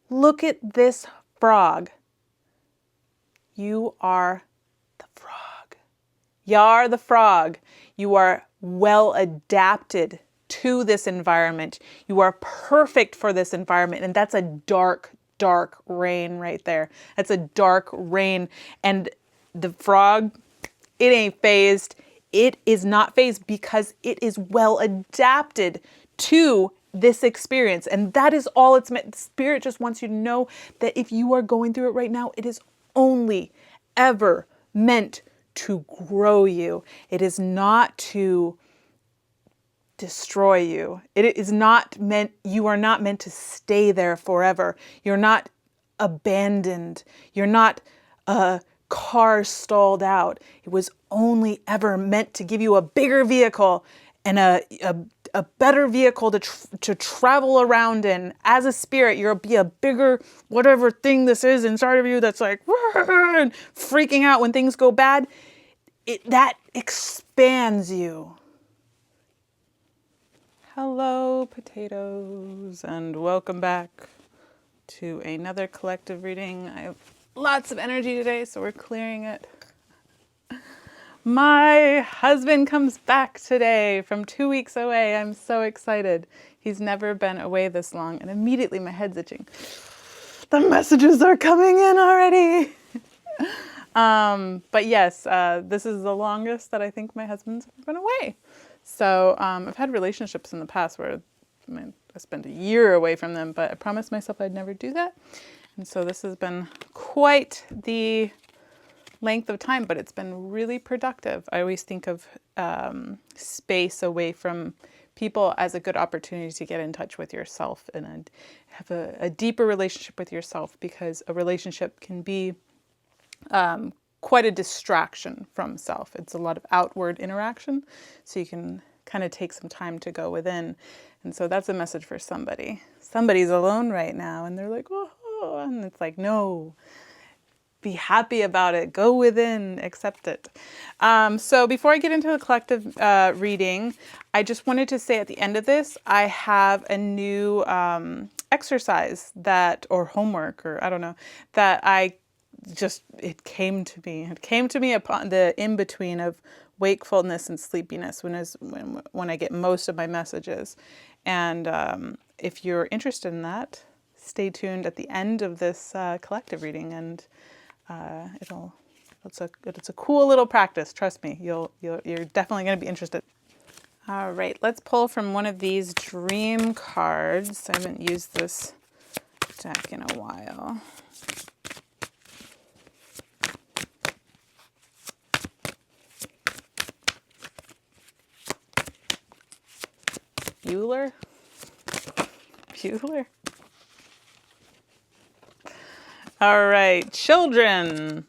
Look at this frog. You are the frog. You're the frog. You are well adapted to this environment. You are perfect for this environment. And that's a dark, dark rain right there. That's a dark rain. And the frog, it ain't phased. It is not phased because it is well adapted to this experience. And that is all it's meant. Spirit just wants you to know that if you are going through it right now, it is only ever meant to grow you. It is not to destroy you. It is not meant, you are not meant to stay there forever. You're not abandoned. You're not a car stalled out. It was only ever meant to give you a bigger vehicle and a better vehicle to travel around in. As a spirit, you'll be a bigger, whatever thing this is inside of you that's like freaking out when things go bad. That expands you. Hello, potatoes, and welcome back to another collective reading. I have lots of energy today, so we're clearing it. My husband comes back today from 2 weeks away. I'm so excited. He's never been away this long, and immediately my head's itching. The messages are coming in already. But yes, this is the longest that I think my husband's ever been away. So I've had relationships in the past where I spent a year away from them, but I promised myself I'd never do that. And so this has been quite the length of time, but it's been really productive. I always think of space away from people as a good opportunity to get in touch with yourself and have a deeper relationship with yourself, because a relationship can be quite a distraction from self. It's a lot of outward interaction, so you can kind of take some time to go within. And so that's a message for somebody. Somebody's alone right now and they're like, oh, and it's like, no, be happy about it. Go within, accept it. So before I get into the collective reading, I just wanted to say at the end of this, I have a new exercise or homework, or I don't know, that it came to me. It came to me upon the in-between of wakefulness and sleepiness when I get most of my messages. And if you're interested in that, stay tuned at the end of this collective reading, and it's a cool little practice. Trust me, you're definitely going to be interested. All right, let's pull from one of these dream cards. I haven't used this deck in a while. Bueller? All right, children.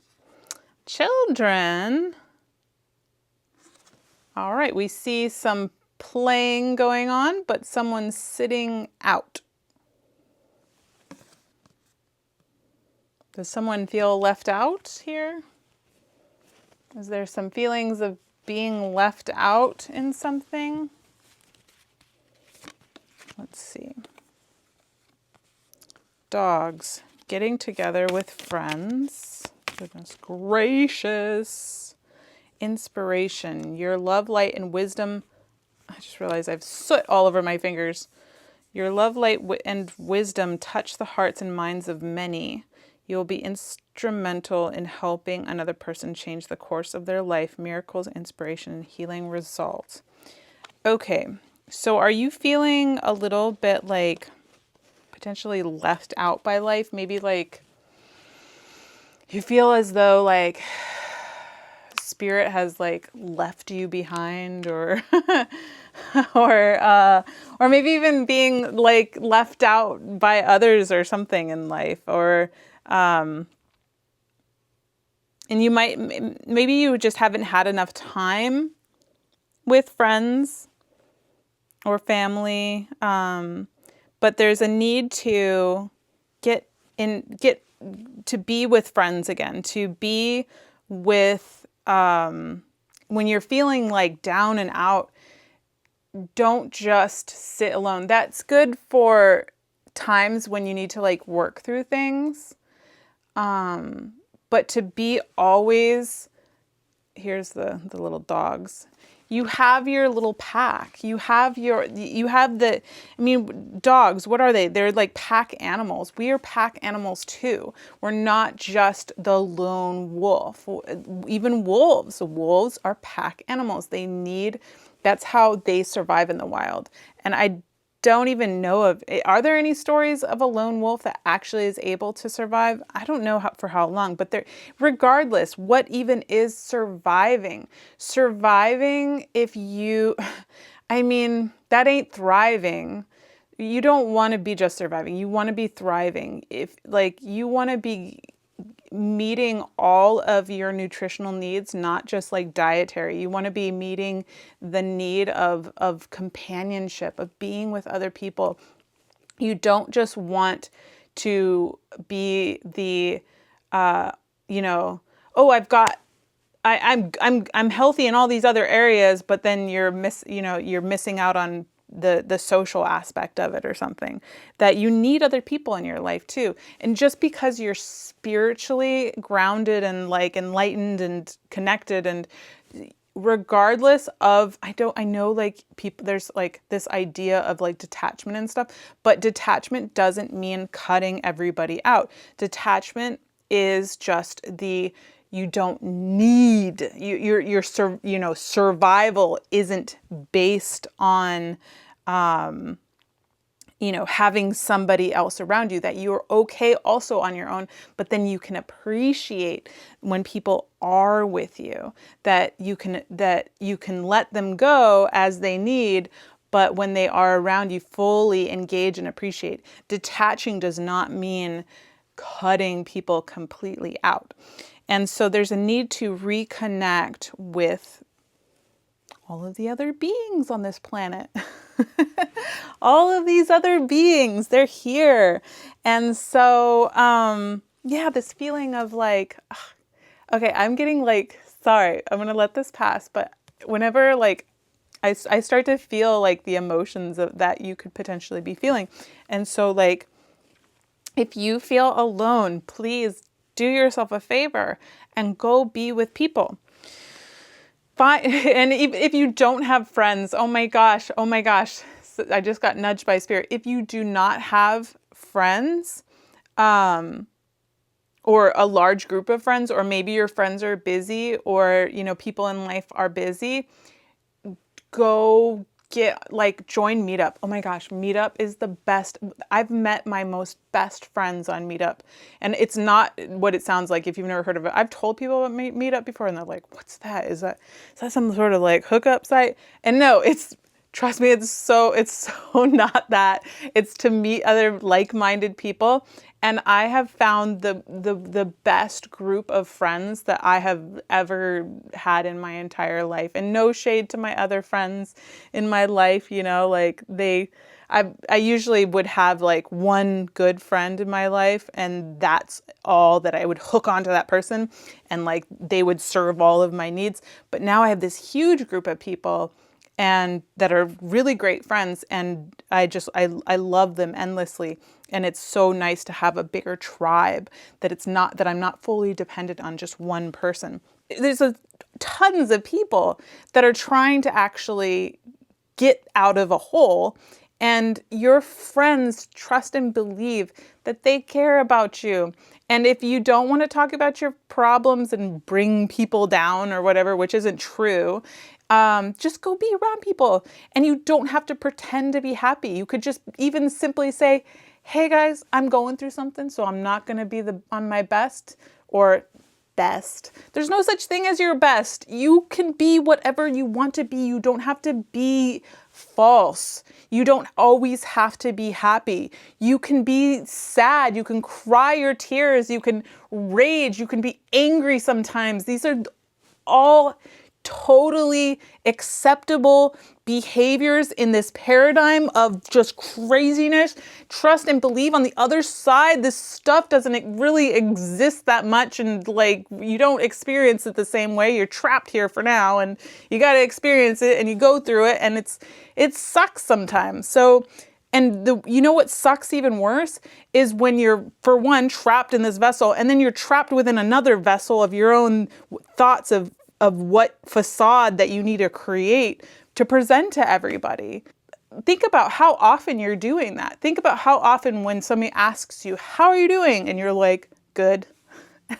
All right, we see some playing going on, but someone's sitting out. Does someone feel left out here? Is there some feelings of being left out in something? Let's see. Dogs. Getting together with friends. Goodness gracious. Inspiration. Your love, light, and wisdom. I just realized I have soot all over my fingers. Your love, light, and wisdom touch the hearts and minds of many. You will be instrumental in helping another person change the course of their life. Miracles, inspiration, and healing results. Okay. So are you feeling a little bit like potentially left out by life? Maybe like you feel as though like spirit has like left you behind, or or maybe even being like left out by others or something in life, or and you maybe you just haven't had enough time with friends or family, but there's a need to get to be with friends again, to be with, when you're feeling like down and out, don't just sit alone. That's good for times when you need to like work through things. But to be always, here's the little dogs. You have your little pack. You have the, I mean, dogs, what are they? They're like pack animals. We are pack animals too. We're not just the lone wolf. Even wolves are pack animals. That's how they survive in the wild. And I don't even know are there any stories of a lone wolf that actually is able to survive? I don't know for how long, but regardless, what even is surviving? Surviving I mean, that ain't thriving. You don't want to be just surviving. You want to be thriving. If like you want to be meeting all of your nutritional needs, not just like dietary. You want to be meeting the need of companionship, of being with other people. You don't just want to be the, I'm healthy in all these other areas, but then you're missing out on the social aspect of it or something. That you need other people in your life too. And just because you're spiritually grounded and like enlightened and connected, and regardless of, I know like people, there's like this idea of like detachment and stuff, but detachment doesn't mean cutting everybody out. Detachment is just you don't need, your survival isn't based on, having somebody else around you, that you're okay also on your own, but then you can appreciate when people are with you, that you can let them go as they need, but when they are around you, fully engage and appreciate. Detaching does not mean cutting people completely out. And so there's a need to reconnect with all of the other beings on this planet. All of these other beings, they're here. And so, this feeling of like, okay, I'm getting like, sorry, I'm going to let this pass. But whenever like I start to feel like the emotions that you could potentially be feeling. And so like, if you feel alone, please do yourself a favor and go be with people. And if you don't have friends, oh my gosh, I just got nudged by spirit. If you do not have friends, or a large group of friends, or maybe your friends are busy, or, people in life are busy, go join Meetup. Oh my gosh, Meetup is the best. I've met my most best friends on Meetup. And it's not what it sounds like if you've never heard of it. I've told people about Meetup before and they're like, what's that? Is that some sort of like hookup site? And no, trust me, it's so not that. It's to meet other like-minded people. And I have found the best group of friends that I have ever had in my entire life. And no shade to my other friends in my life, I usually would have like one good friend in my life, and that's all that I would hook onto that person, and like they would serve all of my needs. But now I have this huge group of people and that are really great friends, and I love them endlessly. And it's so nice to have a bigger tribe, that I'm not fully dependent on just one person. There's tons of people that are trying to actually get out of a hole, and your friends trust and believe that they care about you. And if you don't want to talk about your problems and bring people down or whatever, which isn't true, just go be around people. And you don't have to pretend to be happy. You could just even simply say, hey guys, I'm going through something, so I'm not going to be on my best or best. There's no such thing as your best. You can be whatever you want to be. You don't have to be false. You don't always have to be happy. You can be sad. You can cry your tears. You can rage. You can be angry sometimes. These are all totally acceptable behaviors in this paradigm of just craziness. Trust and believe on the other side, this stuff doesn't really exist that much, and like you don't experience it the same way. You're trapped here for now, and you got to experience it, and you go through it, and it sucks sometimes. So And you know what sucks even worse is when you're, for one, trapped in this vessel, and then you're trapped within another vessel of your own thoughts of what facade that you need to create to present to everybody. Think about how often you're doing that. Think about how often when somebody asks you, how are you doing? And you're like, good.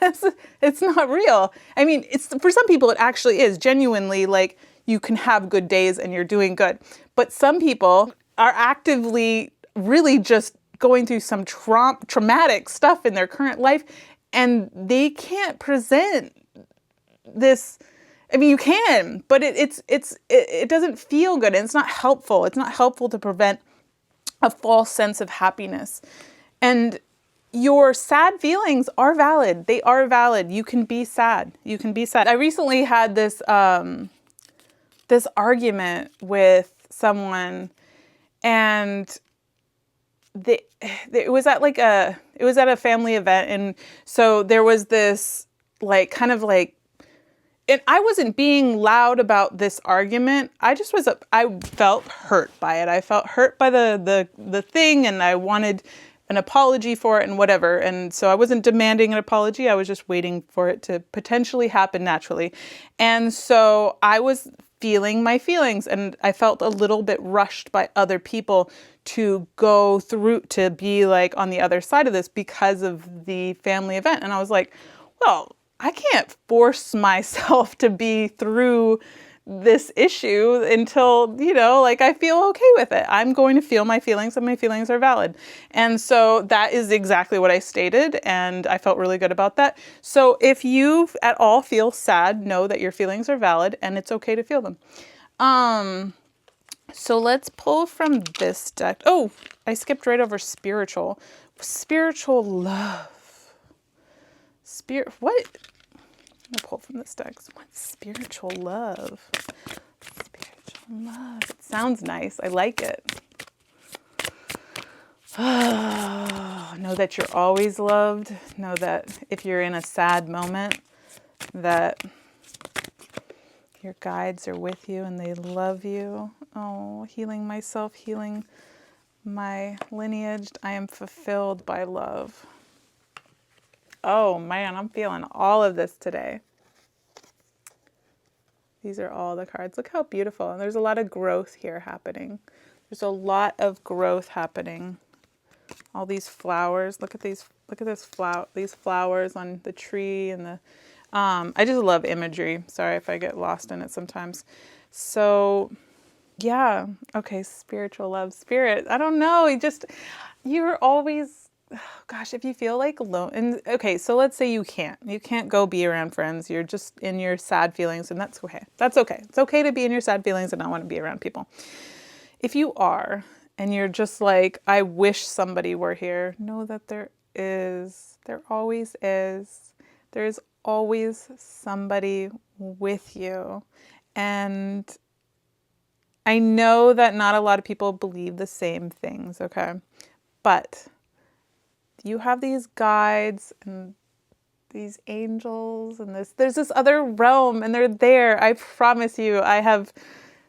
It's not real. I mean, it's, for some people, it actually is genuinely like you can have good days and you're doing good. But some people are actively really just going through some traumatic stuff in their current life, and they can't present this. I mean, you can, but it doesn't feel good, and it's not helpful. It's not helpful to prevent a false sense of happiness. And your sad feelings are valid. They are valid. You can be sad. You can be sad. I recently had this this argument with someone, and it was at a family event, and so there was this like kind of like, and I wasn't being loud about this argument. I felt hurt by it. I felt hurt by the thing, and I wanted an apology for it and whatever. And so I wasn't demanding an apology. I was just waiting for it to potentially happen naturally. And so I was feeling my feelings, and I felt a little bit rushed by other people to go through, to be like on the other side of this because of the family event. And I was like, well, I can't force myself to be through this issue until, like I feel okay with it. I'm going to feel my feelings, and my feelings are valid. And so that is exactly what I stated, and I felt really good about that. So if you at all feel sad, know that your feelings are valid and it's okay to feel them. So let's pull from this deck. Oh, I skipped right over spiritual love. What? I'm gonna pull from this deck. What's spiritual love? Spiritual love. It sounds nice. I like it. Know that you're always loved. Know that if you're in a sad moment, that your guides are with you and they love you. Oh, healing myself, healing my lineage. I am fulfilled by love. Oh man, I'm feeling all of this today. These are all the cards. Look how beautiful. And there's a lot of growth here happening. There's a lot of growth happening. All these flowers. Look at these flowers on the tree and the I just love imagery. Sorry if I get lost in it sometimes. So yeah, okay, spiritual love, spirit. I don't know. You're always, gosh, if you feel like alone, and okay, so let's say you can't go be around friends. You're just in your sad feelings, and that's okay. That's okay. It's okay to be in your sad feelings and not want to be around people. If you are, and you're just like, I wish somebody were here, know that there always is. There's always somebody with you. And I know that not a lot of people believe the same things, okay? But you have these guides and these angels and there's this other realm, and they're there. I promise you, I have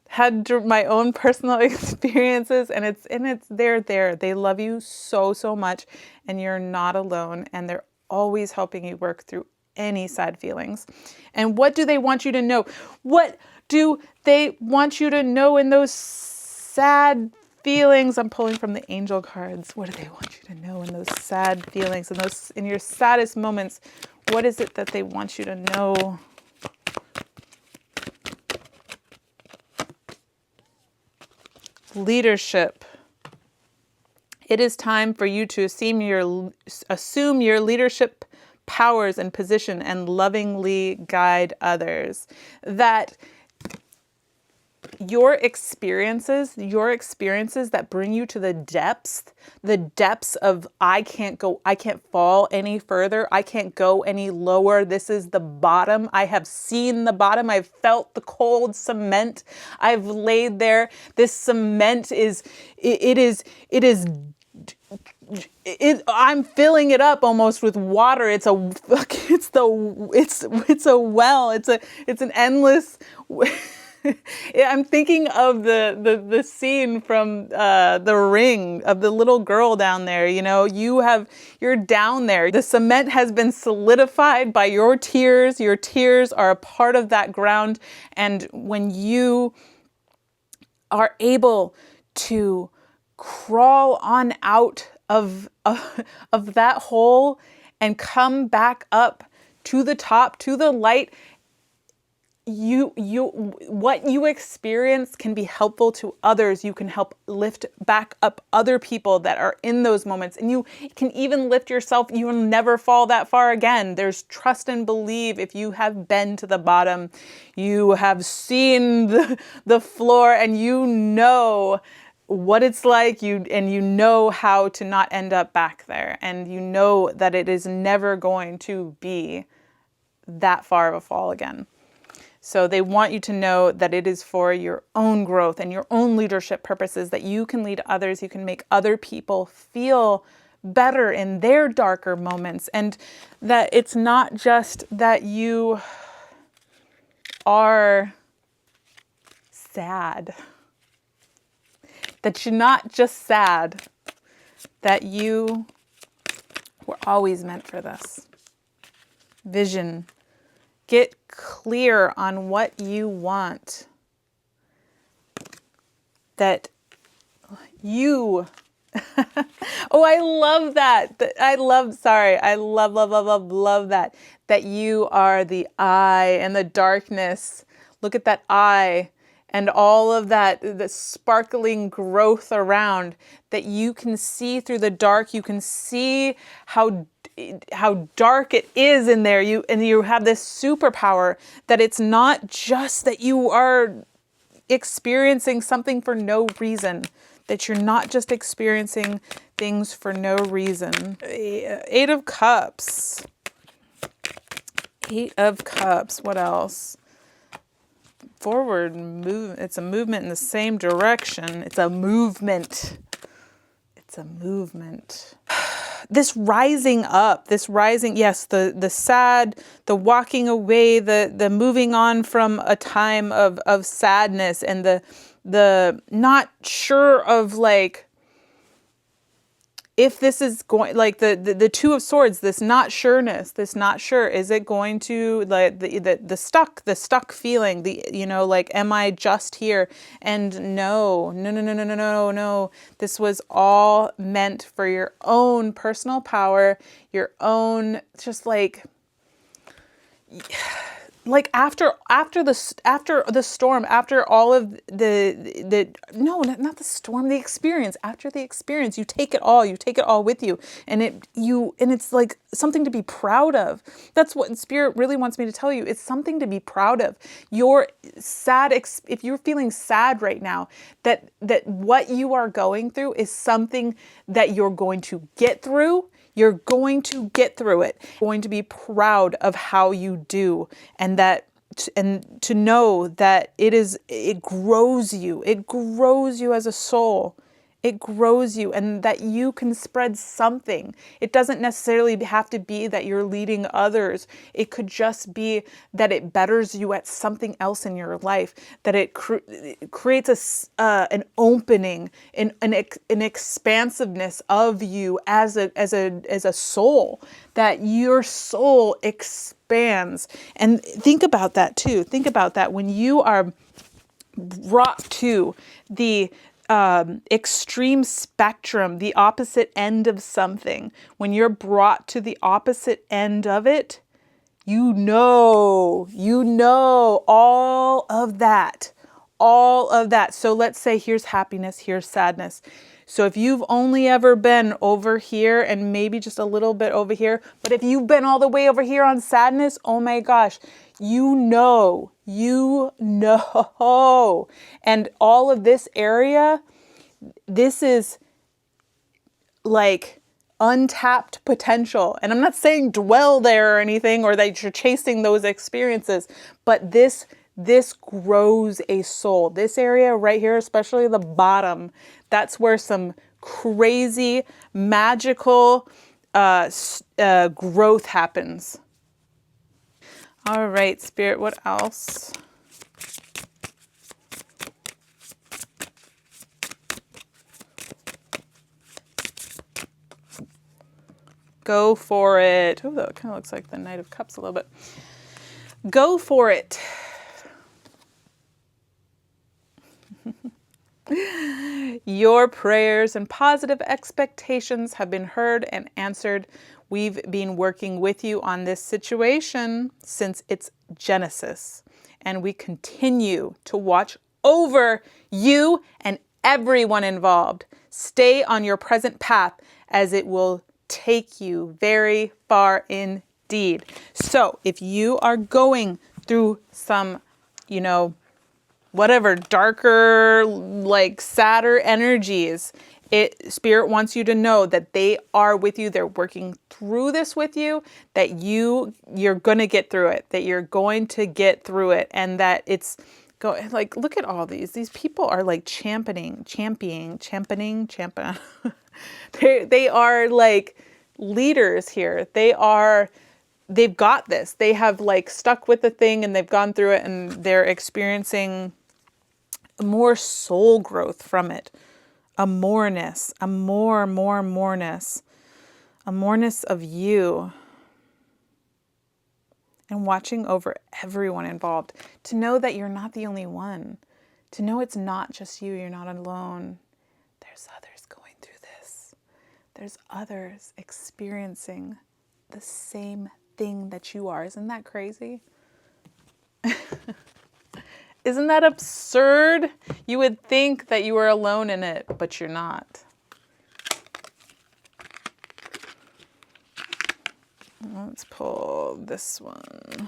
had my own personal experiences, and they're there. They love you so, so much, and you're not alone, and they're always helping you work through any sad feelings. And what do they want you to know? What do they want you to know in those sad feelings? I'm pulling from the angel cards. What do they want you to know in those sad feelings, in your saddest moments? What is it that they want you to know? Leadership. It is time for you to assume your leadership powers and position and lovingly guide others. That your experiences that bring you to the depths of I can't fall any further. I can't go any lower. This is the bottom. I have seen the bottom. I've felt the cold cement. I've laid there. This cement I'm filling it up almost with water. It's a well. It's an endless Yeah, I'm thinking of the scene from The Ring, of the little girl down there. You know, you're down there. The cement has been solidified by your tears. Your tears are a part of that ground. And when you are able to crawl on out of that hole and come back up to the top, to the light, what you experience can be helpful to others. You can help lift back up other people that are in those moments, and you can even lift yourself. You will never fall that far again. There's trust and believe. If you have been to the bottom, you have seen the floor, and you know what it's like, you know how to not end up back there, and you know that it is never going to be that far of a fall again. So they want you to know that it is for your own growth and your own leadership purposes, that you can lead others, you can make other people feel better in their darker moments, and that it's not just that you are sad, that you're not just sad, that you were always meant for this. Vision. Get clear on what you want. That you, oh, I love that. I love that. That you are the eye and the darkness. Look at that eye and all of that, the sparkling growth around, that you can see through the dark. You can see how dark it is in there. You have this superpower, that it's not just that you are experiencing something for no reason, that you're not just experiencing things for no reason. 8 of Cups. 8 of Cups. What else? Forward move. It's a movement in the same direction. It's a movement. It's a movement. This rising up, yes, the sad, the walking away, the moving on from a time of sadness, and the not sure of, like, if this is going, like the 2 of Swords, this not sureness, this not sure, is it going to, like, the stuck feeling, like, am I just here? And no. This was all meant for your own personal power, your own, just like after the storm, after all of not the storm, the experience, after the experience, you take it all with you, and it's like something to be proud of. That's what Spirit really wants me to tell you. It's something to be proud of. You're sad, if you're feeling sad right now, that what you are going through is something that you're going to get through. You're going to get through it. You're going to be proud of how you do, and to know that it grows you. It grows you as a soul. It grows you, and that you can spread something. It doesn't necessarily have to be that you're leading others. It could just be that it betters you at something else in your life, that it creates an opening, an expansiveness of you as a soul, that your soul expands. And think about that too. Think about that when you are brought to the extreme spectrum, the opposite end of something. When you're brought to the opposite end of it, you know all of that. So let's say here's happiness, here's sadness. So if you've only ever been over here and maybe just a little bit over here, but if you've been all the way over here on sadness, oh my gosh, you know. And all of this area, this is like untapped potential. And I'm not saying dwell there or anything, or that you're chasing those experiences, but this grows a soul. This area right here, especially the bottom, that's where some crazy magical growth happens. All right, Spirit, what else? Go for it. Oh, that kind of looks like the Knight of Cups a little bit. Go for it. Your prayers and positive expectations have been heard and answered. We've been working with you on this situation since its genesis, and we continue to watch over you and everyone involved. Stay on your present path, as it will take you very far indeed. So if you are going through some, whatever, darker, like sadder energies, Spirit wants you to know that they are with you. They're working through this with you, that you're going to get through it, that you're going to get through it. And that it's like, look at all these people are like championing. They are like leaders here. They've got this. They have like stuck with the thing and they've gone through it, and they're experiencing more soul growth from it. A moreness of you. And watching over everyone involved. To know that you're not the only one. To know it's not just you. You're not alone. There's others going through this. There's others experiencing the same thing that you are. Isn't that crazy? Isn't that absurd? You would think that you were alone in it, but you're not. Let's pull this one.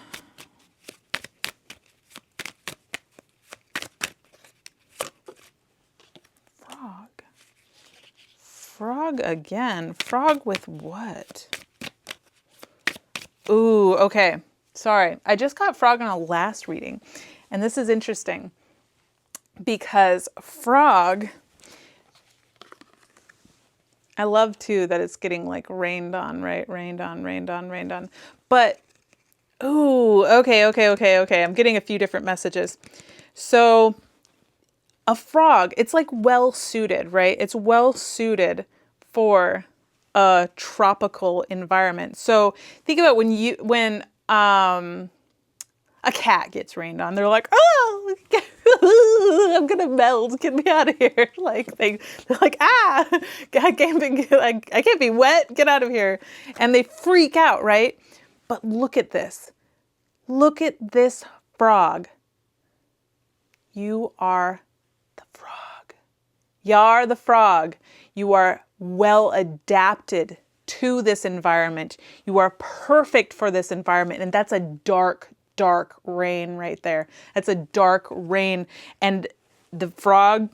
Frog. Frog again. Frog with what? Ooh, okay. Sorry. I just got frog on a last reading. And this is interesting because frog, I love too that it's getting like rained on, right? Rained on. But, ooh, okay. I'm getting a few different messages. So a frog, it's like well suited, right? It's well suited for a tropical environment. So think about when a cat gets rained on. They're like, oh, I'm gonna melt. Get me out of here! Like they're like, I can't be wet. Get out of here! And they freak out, right? But look at this. Look at this frog. You are the frog. You're the frog. You are well adapted to this environment. You are perfect for this environment, and that's a dark rain right there. That's a dark rain. And the frog,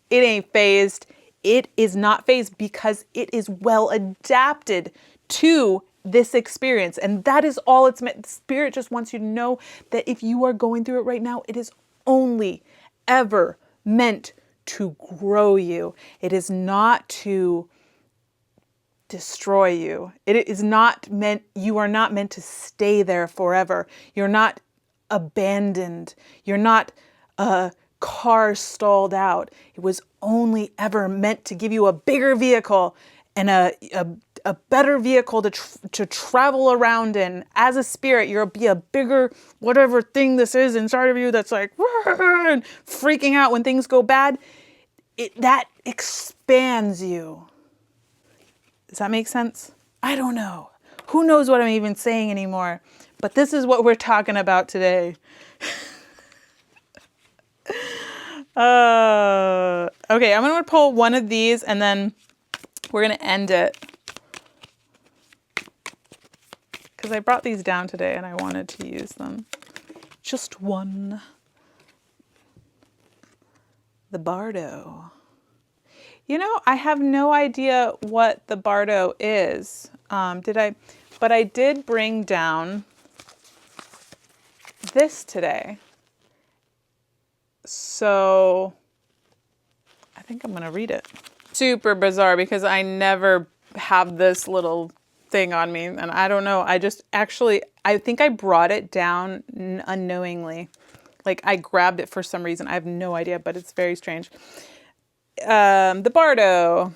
it ain't phased. It is not phased because it is well adapted to this experience. And that is all it's meant. Spirit just wants you to know that if you are going through it right now, it is only ever meant to grow you. It is not to destroy you. It is not meant, you are not meant to stay there forever. You're not abandoned. You're not a car stalled out. It was only ever meant to give you a bigger vehicle and a better vehicle to travel around in. As a spirit, you'll be a bigger, whatever thing this is inside of you that's like freaking out when things go bad. That expands you. Does that make sense? I don't know. Who knows what I'm even saying anymore? But this is what we're talking about today. Okay, I'm going to pull one of these and then we're going to end it. Because I brought these down today and I wanted to use them. Just one. The Bardo. I have no idea what the Bardo is. But I did bring down this today. So I think I'm going to read it. Super bizarre because I never have this little thing on me. And I don't know. I think I brought it down unknowingly. Like I grabbed it for some reason. I have no idea, but it's very strange. The Bardo.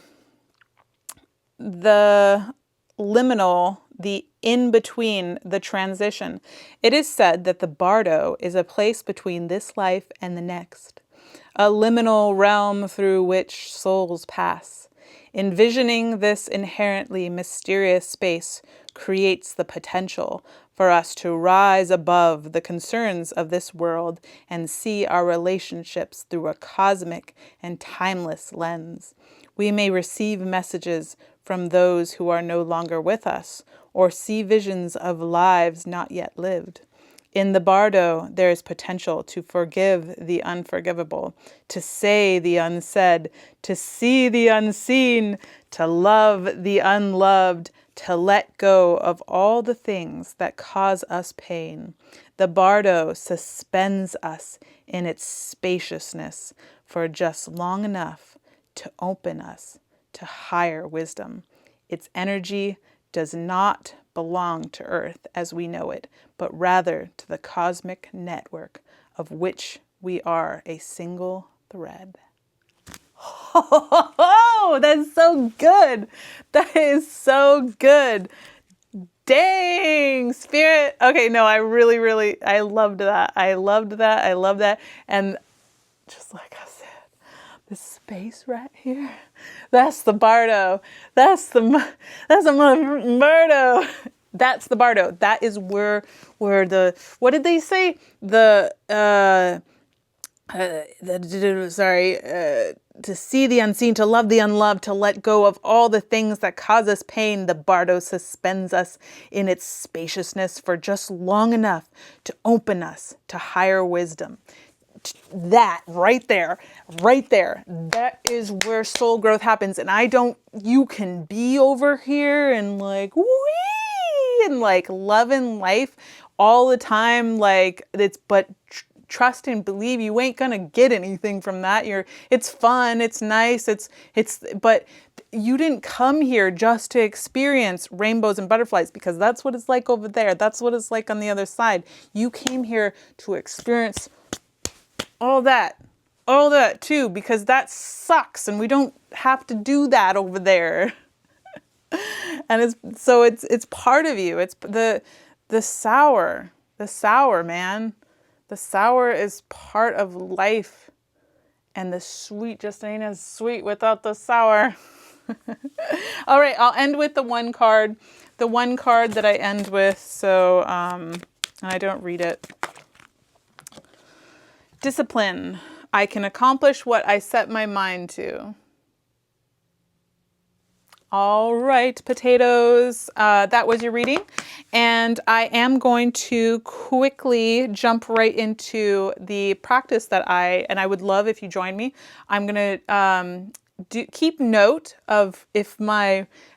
The liminal, the in-between, the transition. It is said that the bardo is a place between this life and the next, a liminal realm through which souls pass. Envisioning this inherently mysterious space creates the potential for us to rise above the concerns of this world and see our relationships through a cosmic and timeless lens. We may receive messages from those who are no longer with us, or see visions of lives not yet lived. In the bardo, there is potential to forgive the unforgivable, to say the unsaid, to see the unseen, to love the unloved, to let go of all the things that cause us pain. The bardo suspends us in its spaciousness for just long enough to open us to higher wisdom. Its energy does not belong to Earth as we know it, but rather to the cosmic network of which we are a single thread. Oh, that's so good. That is so good. Dang, Spirit. Okay, no, I loved that. I loved that. And just like I said, this space right here, that's the bardo. That's the bardo. That's the bardo. That is where the, what did they say? To see the unseen, to love the unloved, to let go of all the things that cause us pain. The bardo suspends us in its spaciousness for just long enough to open us to higher wisdom. That right there, that is where soul growth happens. And you can be over here and like, wee, and like loving life all the time. Like trust and believe you ain't gonna get anything from that. It's fun, it's nice, but you didn't come here just to experience rainbows and butterflies, because that's what it's like over there. That's what it's like on the other side. You came here to experience all that too, because that sucks and we don't have to do that over there. And it's part of you. It's the sour, man. The sour is part of life, and the sweet just ain't as sweet without the sour. All right, I'll end with the one card that I end with. So, and I don't read it. Discipline. I can accomplish what I set my mind to. All right, potatoes, that was your reading. And I am going to quickly jump right into the practice and I would love if you join me. I'm going to keep note of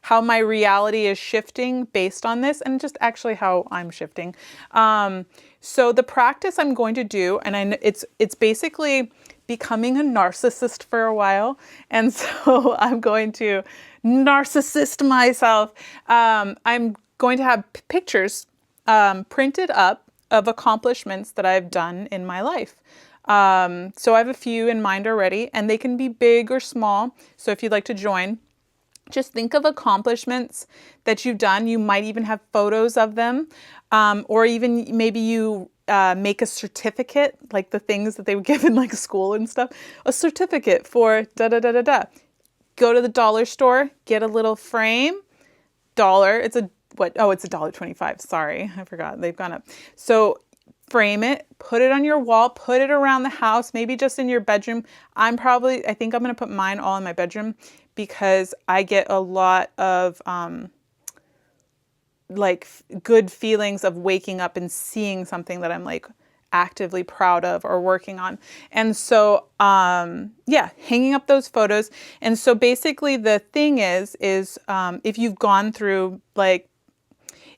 how my reality is shifting based on this, and just actually how I'm shifting. So the practice I'm going to do, and it's basically becoming a narcissist for a while. And so I'm going to narcissist myself. I'm going to have pictures printed up of accomplishments that I've done in my life. So I have a few in mind already, and they can be big or small. So if you'd like to join, just think of accomplishments that you've done. You might even have photos of them, or even maybe you make a certificate, like the things that they would give in like school and stuff. A certificate for da-da-da-da-da. Go to the dollar store, get a little frame. It's $1.25. Sorry, I forgot. They've gone up. So frame it, put it on your wall, put it around the house, maybe just in your bedroom. I think I'm going to put mine all in my bedroom, because I get a lot of like good feelings of waking up and seeing something that I'm like actively proud of or working on. And so, hanging up those photos. And so basically the thing is if you've gone through, like,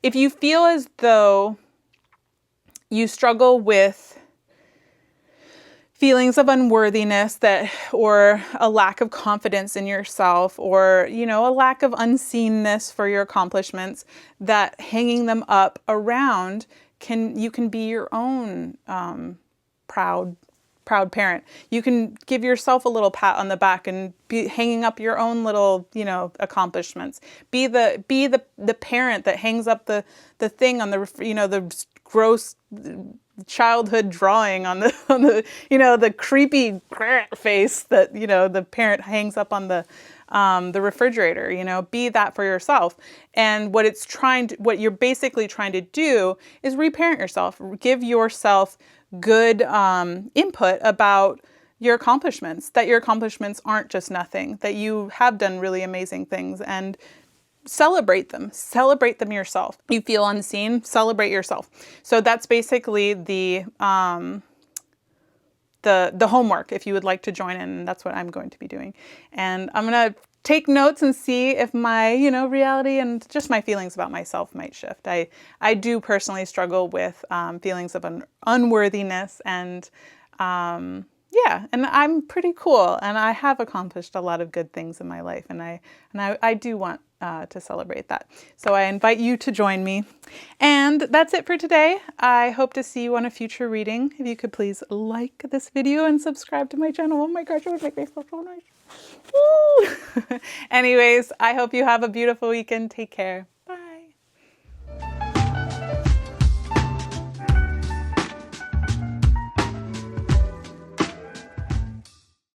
if you feel as though you struggle with feelings of unworthiness or a lack of confidence in yourself, or, a lack of unseenness for your accomplishments, that hanging them up around you can be your own proud proud parent. You can give yourself a little pat on the back and be hanging up your own little, accomplishments. Be the parent that hangs up the thing on the, the gross childhood drawing on the creepy face that, the parent hangs up on the refrigerator. Be that for yourself. And what you're basically trying to do is reparent yourself, give yourself good input about your accomplishments, that your accomplishments aren't just nothing, that you have done really amazing things, and celebrate them yourself. You feel unseen, celebrate yourself. So that's basically the homework if you would like to join in, and that's what I'm going to be doing. And I'm going to take notes and see if my, reality and just my feelings about myself might shift. I do personally struggle with feelings of unworthiness, and and I'm pretty cool, and I have accomplished a lot of good things in my life, and I do want to celebrate that. So I invite you to join me. And that's it for today. I hope to see you on a future reading. If you could please like this video and subscribe to my channel. Oh my gosh, it would make me feel so nice. Woo! Anyways, I hope you have a beautiful weekend. Take care.